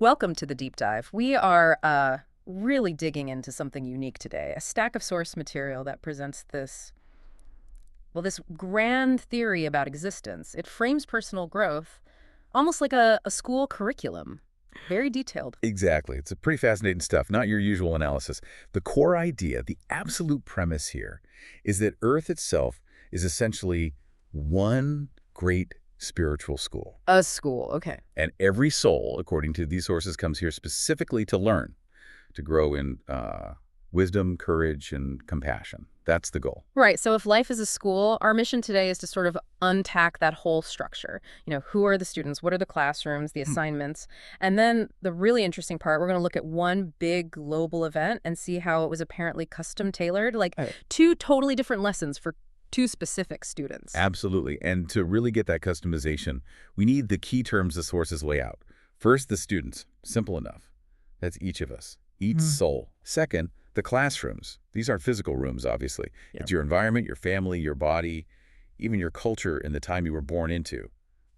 Welcome to the deep dive. We are really digging into something unique today, a stack of source material that presents this grand theory about existence. It frames personal growth almost like a school curriculum, very detailed. Exactly. It's a pretty fascinating stuff, not your usual analysis. The core idea, the absolute premise here, is that Earth itself is essentially one great spiritual school. A school, okay. And every soul, according to these sources, comes here specifically to learn, to grow in wisdom, courage, and compassion. That's the goal. Right, so if life is a school, our mission today is to sort of untack that whole structure. Who are the students? What are the classrooms, the assignments? And then the really interesting part, we're going to look at one big global event and see how it was apparently custom tailored, like two totally different lessons for two specific students. Absolutely. And to really get that customization, we need the key terms the sources lay out. First, the students. Simple enough. That's each of us, each soul. Second, the classrooms. These aren't physical rooms, obviously. It's your environment, your family, your body, even your culture and the time you were born into.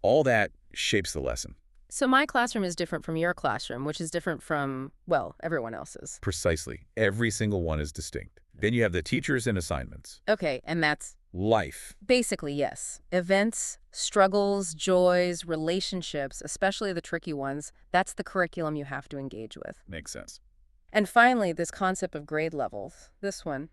All that shapes the lesson. So my classroom is different from your classroom, which is different from, well, everyone else's. Precisely. Every single one is distinct. Then you have the teachers and assignments. Okay, and that's Life. basically, yes. Events, struggles, joys, relationships, especially the tricky ones, that's the curriculum you have to engage with. Makes sense. And finally, this concept of grade levels. This one.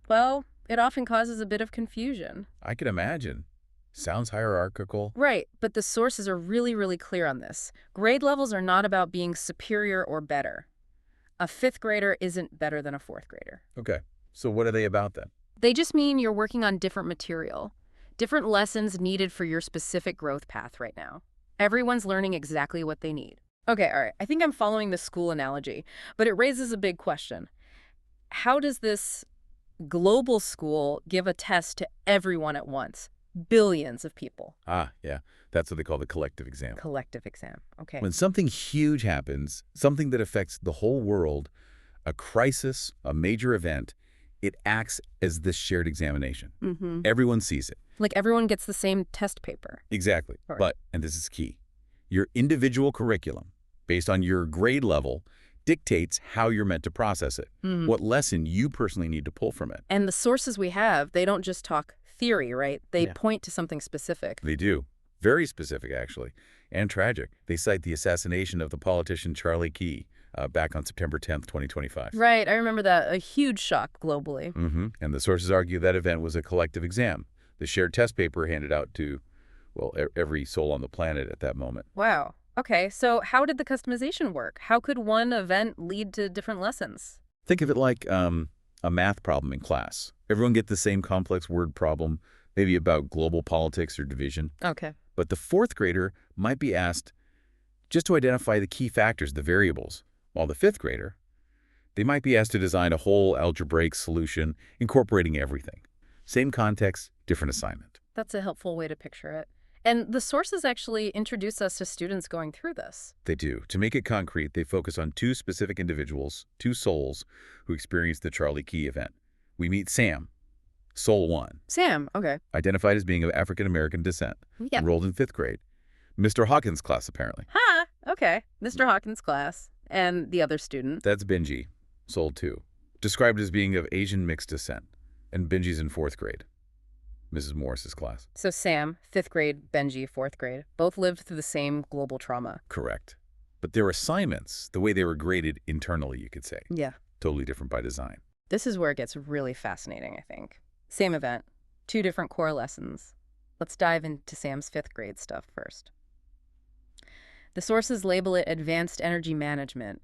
Well, it often causes a bit of confusion. I can imagine. Sounds hierarchical. Right, but the sources are really, really clear on this. Grade levels are not about being superior or better. A fifth grader isn't better than a fourth grader. Okay. So what are they about then? They just mean you're working on different material, different lessons needed for your specific growth path right now. Everyone's learning exactly what they need. Okay, all right, I think I'm following the school analogy, but it raises a big question. How does this global school give a test to everyone at once? Billions of people. Yeah. That's what they call the collective exam. Collective exam, okay. When something huge happens, something that affects the whole world, a crisis, a major event, it acts as this shared examination. Everyone sees it. Like everyone gets the same test paper. Exactly. Right. But, and this is key, your individual curriculum, based on your grade level, dictates how you're meant to process it, what lesson you personally need to pull from it. And the sources we have, they don't just talk theory, right? They point to something specific. They do. Very specific, actually, and tragic. They cite the assassination of the politician Charlie Key back on September 10th, 2025. Right, I remember that. A huge shock globally. And the sources argue that event was a collective exam, the shared test paper handed out to, well, every soul on the planet at that moment. Wow. Okay, so how did the customization work? How could one event lead to different lessons? Think of it like a math problem in class. Everyone gets the same complex word problem, maybe about global politics or division. Okay. But the fourth grader might be asked just to identify the key factors, the variables, while the fifth grader, they might be asked to design a whole algebraic solution incorporating everything. Same context, different assignment. That's a helpful way to picture it. And the sources actually introduce us to students going through this. They do. To make it concrete, they focus on two specific individuals, two souls, who experienced the Charlie Key event. We meet Sam, Soul 1. Sam, okay. Identified as being of African-American descent. Yep. Enrolled in 5th grade. Mr. Hawkins' class, apparently. Ha! Okay. Mr. Hawkins' class. And the other student. That's Benji, Soul 2. Described as being of Asian mixed descent. And Benji's in 4th grade. Mrs. Morris's class. So Sam, 5th grade, Benji, 4th grade, both lived through the same global trauma. Correct. But their assignments, the way they were graded internally, you could say, Yeah. totally different by design. This is where it gets really fascinating, I think. Same event, two different core lessons. Let's dive into Sam's 5th grade stuff first. The sources label it advanced energy management.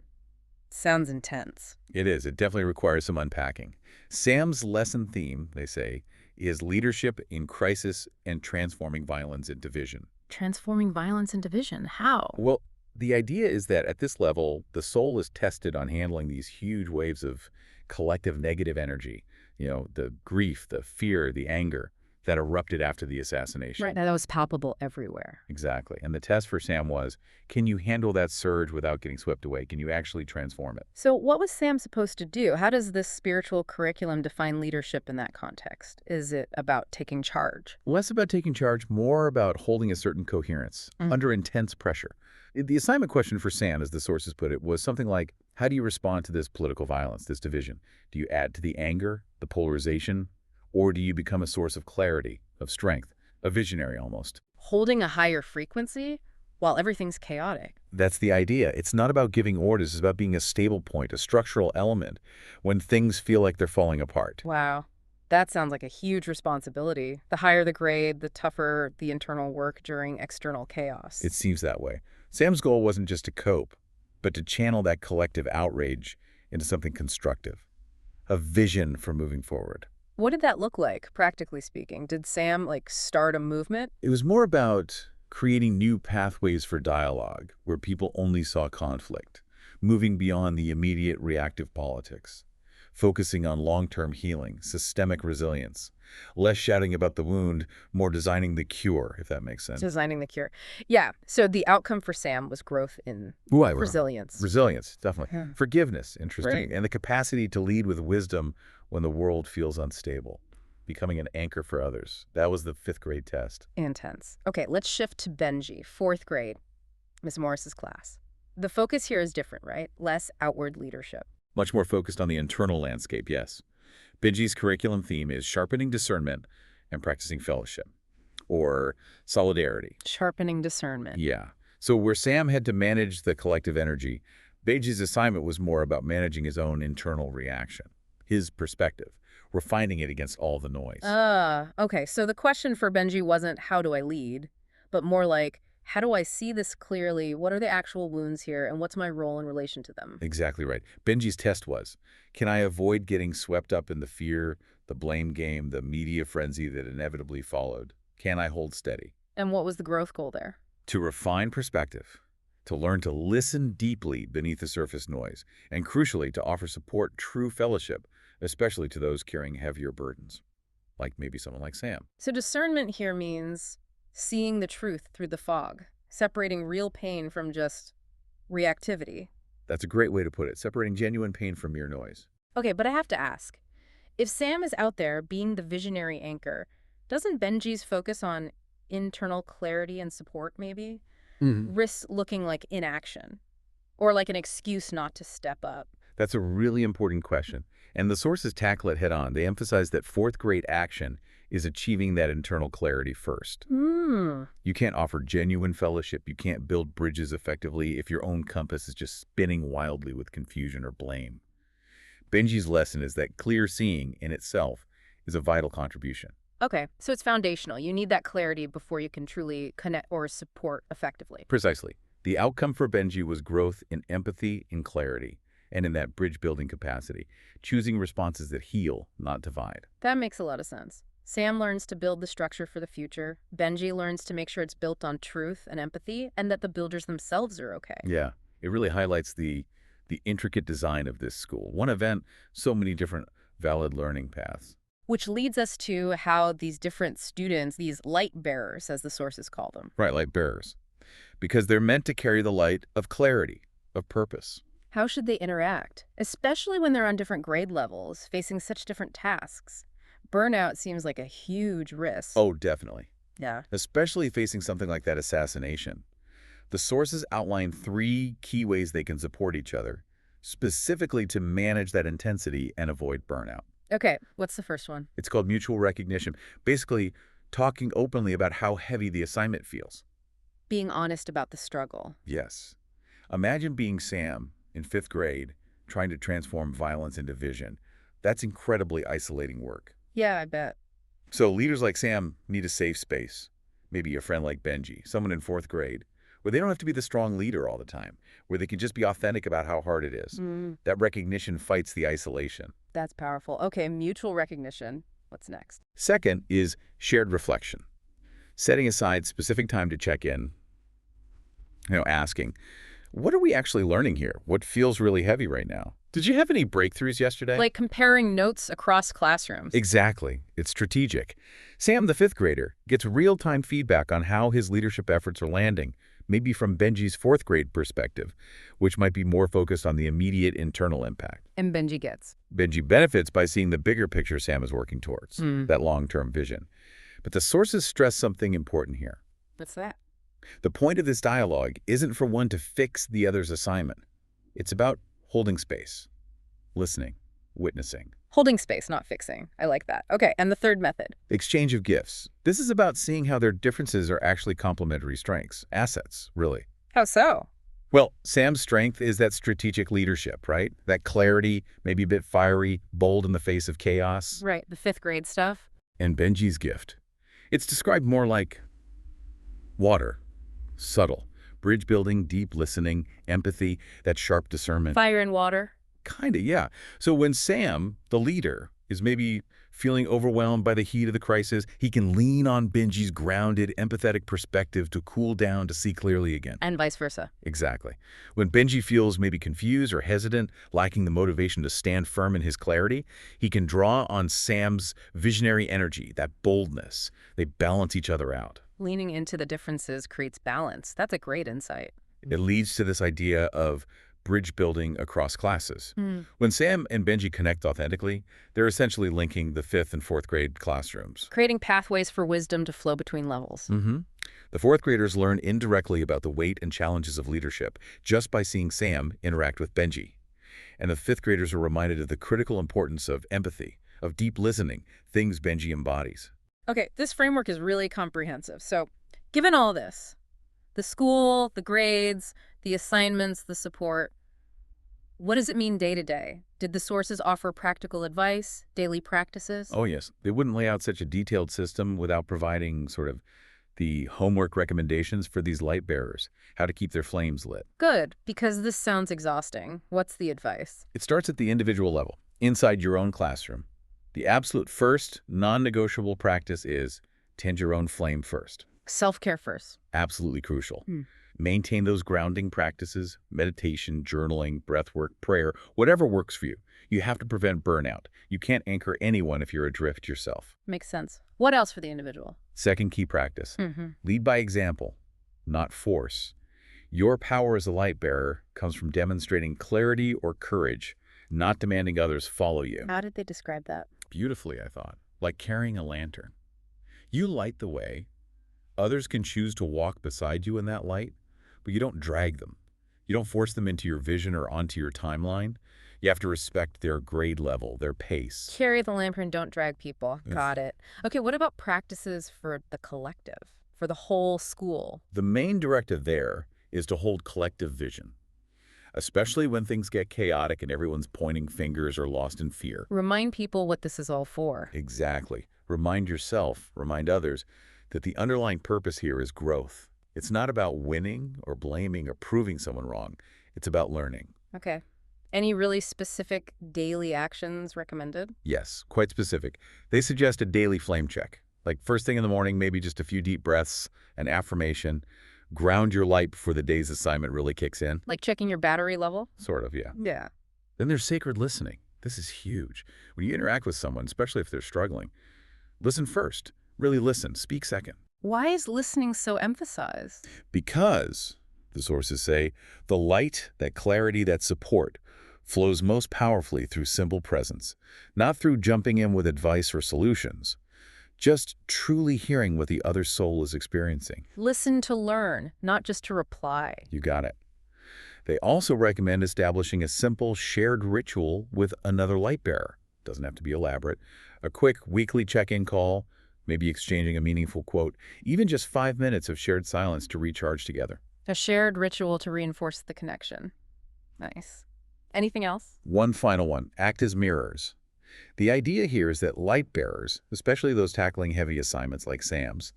Sounds intense. It is. It definitely requires some unpacking. Sam's lesson theme, they say, is leadership in crisis and transforming violence into vision. Transforming violence into vision. How? Well, the idea is that at this level, the soul is tested on handling these huge waves of collective negative energy. The grief, the fear, the anger. that erupted after the assassination. Right, that was palpable everywhere. Exactly. And the test for Sam was, can you handle that surge without getting swept away? Can you actually transform it? So what was Sam supposed to do? How does this spiritual curriculum define leadership in that context? Is it about taking charge? Less about taking charge, more about holding a certain coherence under intense pressure. The assignment question for Sam, as the sources put it, was something like, how do you respond to this political violence, this division? Do you add to the anger, the polarization, or do you become a source of clarity, of strength, a visionary almost? Holding a higher frequency while everything's chaotic. That's the idea. It's not about giving orders. It's about being a stable point, a structural element when things feel like they're falling apart. Wow. That sounds like a huge responsibility. The higher the grade, the tougher the internal work during external chaos. It seems that way. Sam's goal wasn't just to cope, but to channel that collective outrage into something constructive, a vision for moving forward. What did that look like, practically speaking? Did Sam, start a movement? It was more about creating new pathways for dialogue where people only saw conflict, moving beyond the immediate reactive politics, focusing on long-term healing, systemic resilience, less shouting about the wound, more designing the cure, if that makes sense. Designing the cure. Yeah, so the outcome for Sam was growth in resilience. Resilience, definitely. Yeah. Forgiveness, interesting. Right. And the capacity to lead with wisdom when the world feels unstable, becoming an anchor for others. That was the 5th grade test. Intense. Okay, let's shift to Benji, 4th grade, Miss Morris's class. The focus here is different, right? Less outward leadership. Much more focused on the internal landscape, yes. Benji's curriculum theme is sharpening discernment and practicing fellowship, or solidarity. Sharpening discernment. Yeah. So where Sam had to manage the collective energy, Benji's assignment was more about managing his own internal reaction, his perspective, refining it against all the noise. Okay, so the question for Benji wasn't how do I lead, but more like, how do I see this clearly? What are the actual wounds here, and what's my role in relation to them? Exactly right. Benji's test was, can I avoid getting swept up in the fear, the blame game, the media frenzy that inevitably followed? Can I hold steady? And what was the growth goal there? To refine perspective, to learn to listen deeply beneath the surface noise, and crucially, to offer support, true fellowship, especially to those carrying heavier burdens, like maybe someone like Sam. So discernment here means seeing the truth through the fog, separating real pain from just reactivity. That's a great way to put it, separating genuine pain from mere noise. Okay, but I have to ask, if Sam is out there being the visionary anchor, doesn't Benji's focus on internal clarity and support maybe risk looking like inaction or like an excuse not to step up? That's a really important question. And the sources tackle it head on. They emphasize that 4th grade action is achieving that internal clarity first. You can't offer genuine fellowship. You can't build bridges effectively if your own compass is just spinning wildly with confusion or blame. Benji's lesson is that clear seeing in itself is a vital contribution. Okay, so it's foundational. You need that clarity before you can truly connect or support effectively. Precisely. The outcome for Benji was growth in empathy and clarity, and in that bridge-building capacity, choosing responses that heal, not divide. That makes a lot of sense. Sam learns to build the structure for the future. Benji learns to make sure it's built on truth and empathy, and that the builders themselves are okay. Yeah, it really highlights the intricate design of this school. One event, so many different valid learning paths. Which leads us to how these different students, these light bearers, as the sources call them. Right, light bearers. Because they're meant to carry the light of clarity, of purpose. How should they interact, especially when they're on different grade levels, facing such different tasks? Burnout seems like a huge risk. Oh, definitely. Yeah. Especially facing something like that assassination. The sources outline 3 key ways they can support each other, specifically to manage that intensity and avoid burnout. Okay, what's the first one? It's called mutual recognition. Basically, talking openly about how heavy the assignment feels. Being honest about the struggle. Yes. Imagine being Sam in 5th grade, trying to transform violence into vision. That's incredibly isolating work. Yeah, I bet. So leaders like Sam need a safe space. Maybe a friend like Benji, someone in 4th grade, where they don't have to be the strong leader all the time, where they can just be authentic about how hard it is. That recognition fights the isolation. That's powerful. Okay, mutual recognition. What's next? Second is shared reflection. Setting aside specific time to check in, asking, what are we actually learning here? What feels really heavy right now? Did you have any breakthroughs yesterday? Like comparing notes across classrooms. Exactly. It's strategic. Sam, the fifth grader, gets real-time feedback on how his leadership efforts are landing, maybe from Benji's fourth grade perspective, which might be more focused on the immediate internal impact. And Benji gets. Benji benefits by seeing the bigger picture Sam is working towards, that long-term vision. But the sources stress something important here. What's that? The point of this dialogue isn't for one to fix the other's assignment. It's about holding space, listening, witnessing. Holding space, not fixing. I like that. Okay, and the third method. Exchange of gifts. This is about seeing how their differences are actually complementary strengths, assets, really. How so? Well, Sam's strength is that strategic leadership, right? That clarity, maybe a bit fiery, bold in the face of chaos. Right, the fifth grade stuff. And Benji's gift. It's described more like water, subtle, bridge building, deep listening, empathy, that sharp discernment. Fire and water. Kinda, yeah. So when Sam, the leader, is maybe feeling overwhelmed by the heat of the crisis, he can lean on Benji's grounded, empathetic perspective to cool down, to see clearly again. And vice versa. Exactly. When Benji feels maybe confused or hesitant, lacking the motivation to stand firm in his clarity, he can draw on Sam's visionary energy, that boldness. They balance each other out. Leaning into the differences creates balance. That's a great insight. It leads to this idea of bridge building across classes. When Sam and Benji connect authentically, they're essentially linking the fifth and fourth grade classrooms. Creating pathways for wisdom to flow between levels. The fourth graders learn indirectly about the weight and challenges of leadership just by seeing Sam interact with Benji. And the fifth graders are reminded of the critical importance of empathy, of deep listening, things Benji embodies. Okay, this framework is really comprehensive. So, given all this, the school, the grades, the assignments, the support, what does it mean day to day? Did the sources offer practical advice, daily practices? Oh, yes. They wouldn't lay out such a detailed system without providing sort of the homework recommendations for these light bearers, how to keep their flames lit. Good, because this sounds exhausting. What's the advice? It starts at the individual level, inside your own classroom. The absolute first, non-negotiable practice is tend your own flame first. Self-care first. Absolutely crucial. Maintain those grounding practices, meditation, journaling, breathwork, prayer, whatever works for you. You have to prevent burnout. You can't anchor anyone if you're adrift yourself. Makes sense. What else for the individual? Second key practice, lead by example, not force. Your power as a light bearer comes from demonstrating clarity or courage, not demanding others follow you. How did they describe that? Beautifully, I thought, like carrying a lantern. You light the way. Others can choose to walk beside you in that light, but you don't drag them. You don't force them into your vision or onto your timeline. You have to respect their grade level, their pace. Carry the lantern, don't drag people. Got it. Okay, what about practices for the collective, for the whole school? The main directive there is to hold collective vision, especially when things get chaotic and everyone's pointing fingers or lost in fear. Remind people what this is all for. Exactly. Remind yourself, remind others, that the underlying purpose here is growth. It's not about winning or blaming or proving someone wrong. It's about learning. Okay. Any really specific daily actions recommended? Yes, quite specific. They suggest a daily flame check. Like first thing in the morning, maybe just a few deep breaths, an affirmation. Ground your light before the day's assignment really kicks in. Like checking your battery level? Sort of, yeah. Yeah. Then there's sacred listening. This is huge. When you interact with someone, especially if they're struggling, listen first. Really listen. Speak second. Why is listening so emphasized? Because, the sources say, the light, that clarity, that support, flows most powerfully through simple presence, not through jumping in with advice or solutions, just truly hearing what the other soul is experiencing. Listen to learn, not just to reply. You got it. They also recommend establishing a simple shared ritual with another light bearer. Doesn't have to be elaborate. A quick weekly check-in call, maybe exchanging a meaningful quote, even just 5 minutes of shared silence to recharge together. A shared ritual to reinforce the connection. Nice. Anything else? One final one, act as mirrors. The idea here is that light bearers, especially those tackling heavy assignments like Sam's,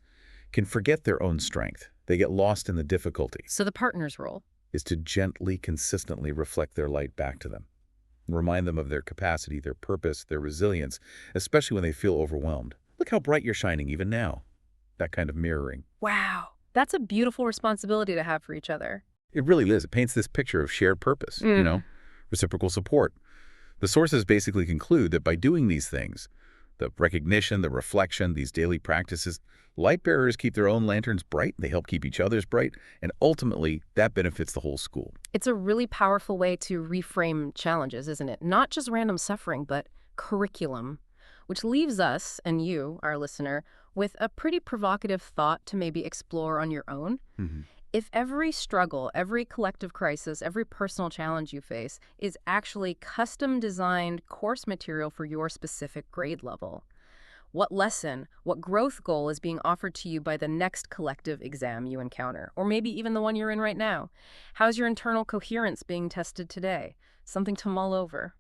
can forget their own strength. They get lost in the difficulty. So the partner's role is to gently, consistently reflect their light back to them. Remind them of their capacity, their purpose, their resilience, especially when they feel overwhelmed. Look how bright you're shining even now. That kind of mirroring. Wow. That's a beautiful responsibility to have for each other. It really is. It paints this picture of shared purpose, you know, reciprocal support, The sources basically conclude that by doing these things, the recognition, the reflection, these daily practices, Lightbearers keep their own lanterns bright, they help keep each other's bright, and ultimately, that benefits the whole school. It's a really powerful way to reframe challenges, isn't it? Not just random suffering, but curriculum, which leaves us, and you, our listener, with a pretty provocative thought to maybe explore on your own. Mhm. If every struggle, every collective crisis, every personal challenge you face is actually custom-designed course material for your specific grade level, what lesson, what growth goal is being offered to you by the next collective exam you encounter, or maybe even the one you're in right now? How's your internal coherence being tested today? Something to mull over.